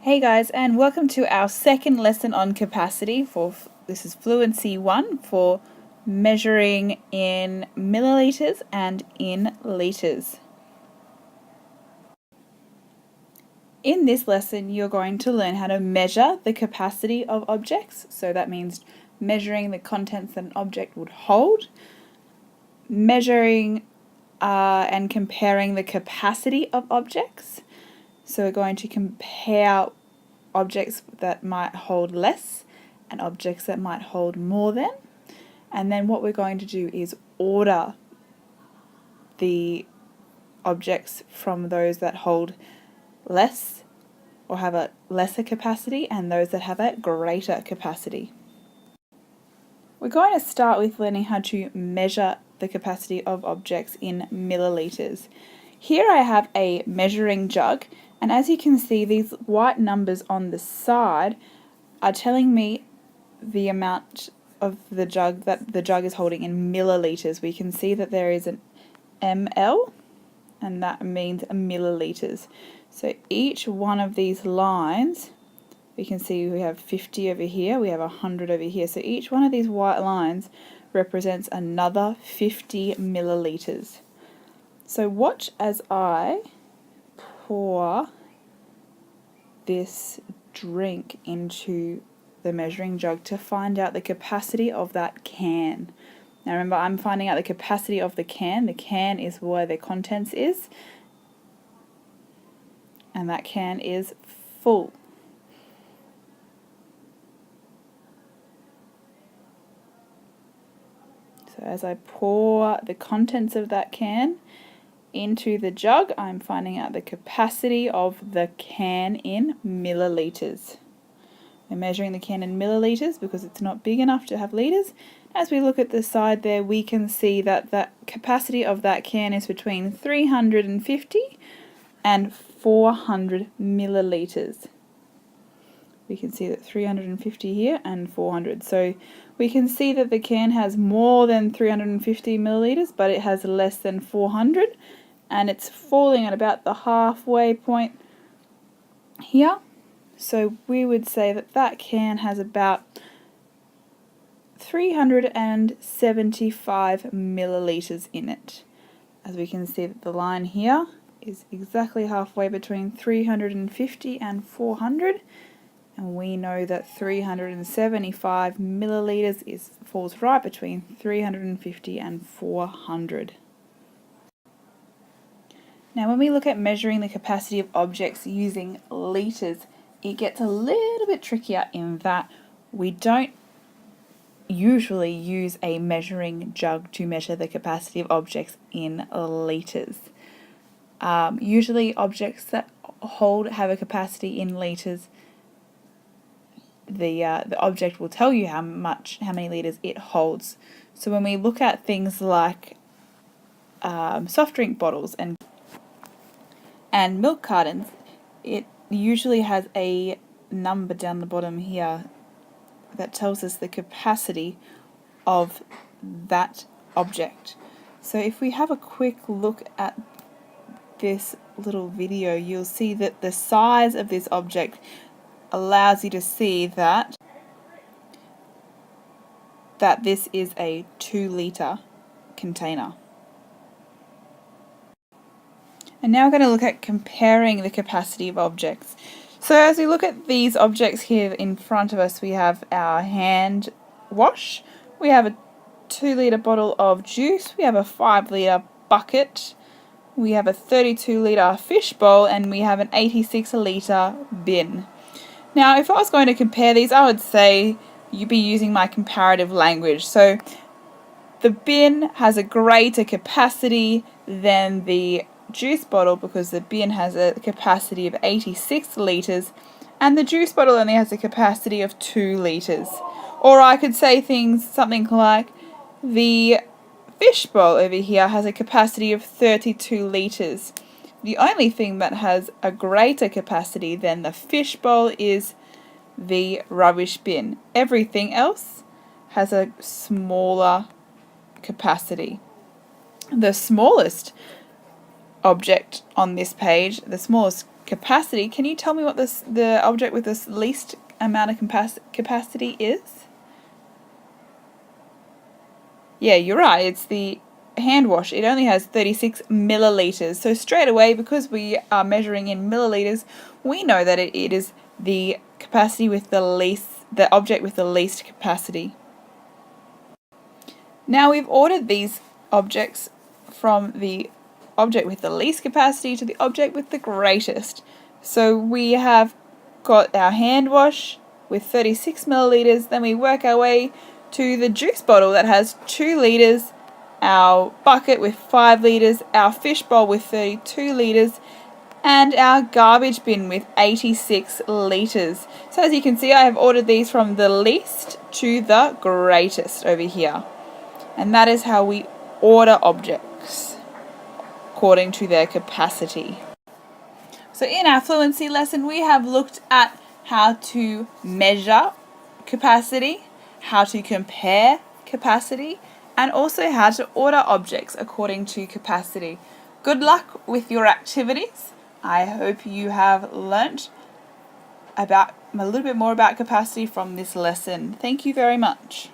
Hey guys, and welcome to our second lesson on capacity this is Fluency 1 for measuring in milliliters and in liters. In this lesson, you're going to learn how to measure the capacity of objects. So that means measuring the contents that an object would hold, measuring and comparing the capacity of objects. So we're going to compare objects that might hold less and objects that might hold more than. And then what we're going to do is order the objects from those that hold less or have a lesser capacity and those that have a greater capacity. We're going to start with learning how to measure the capacity of objects in milliliters. Here I have a measuring jug, and as you can see, these white numbers on the side are telling me the amount of the jug that the jug is holding in milliliters. We can see that there is an ml, and that means milliliters. So each one of these lines, we can see we have 50 over here, we have 100 over here. So each one of these white lines represents another 50 milliliters. So watch as I pour this drink into the measuring jug to find out the capacity of that can. Now remember, I'm finding out the capacity of the can. The can is where the contents is, and that can is full. So as I pour the contents of that can into the jug, I'm finding out the capacity of the can in milliliters. We're measuring the can in milliliters because it's not big enough to have liters. As we look at the side there, we can see that the capacity of that can is between 350 and 400 milliliters. We can see that 350 here and 400. So we can see that the can has more than 350 milliliters, but it has less than 400, and it's falling at about the halfway point here. So we would say that that can has about 375 milliliters in it. As we can see that the line here is exactly halfway between 350 and 400. And we know that 375 milliliters falls right between 350 and 400. Now when we look at measuring the capacity of objects using liters, it gets a little bit trickier in that we don't usually use a measuring jug to measure the capacity of objects in liters. Usually objects that have a capacity in liters, the object will tell you how many liters it holds. So when we look at things like soft drink bottles and milk cartons, it usually has a number down the bottom here that tells us the capacity of that object. So if we have a quick look at this little video, you'll see that the size of this object allows you to see that this is a 2-litre container. And now we're going to look at comparing the capacity of objects. So as we look at these objects here in front of us, we have our hand wash, we have a 2-litre bottle of juice, we have a 5-litre bucket, we have a 32-litre fish bowl, and we have an 86-litre bin. Now, if I was going to compare these, I would say you'd be using my comparative language. So the bin has a greater capacity than the juice bottle because the bin has a capacity of 86 litres and the juice bottle only has a capacity of 2 litres. Or I could say something like the fish bowl over here has a capacity of 32 litres. The only thing that has a greater capacity than the fish bowl is the rubbish bin. Everything else has a smaller capacity. The smallest object on this page, the smallest capacity, can you tell me what the object with this least amount of capacity is? Yeah, you're right, it's the hand wash. It only has 36 milliliters. So straight away, because we are measuring in milliliters, we know that it is the capacity with the object with the least capacity. Now we've ordered these objects from the object with the least capacity to the object with the greatest. So we have got our hand wash with 36 milliliters, then we work our way to the juice bottle that has 2 liters, our bucket with 5 liters, our fish bowl with 32 liters, and our garbage bin with 86 liters. So as you can see, I have ordered these from the least to the greatest over here. And that is how we order objects according to their capacity. So in our fluency lesson, we have looked at how to measure capacity, how to compare capacity, and also how to order objects according to capacity. Good luck with your activities. I hope you have learnt about a little bit more about capacity from this lesson. Thank you very much.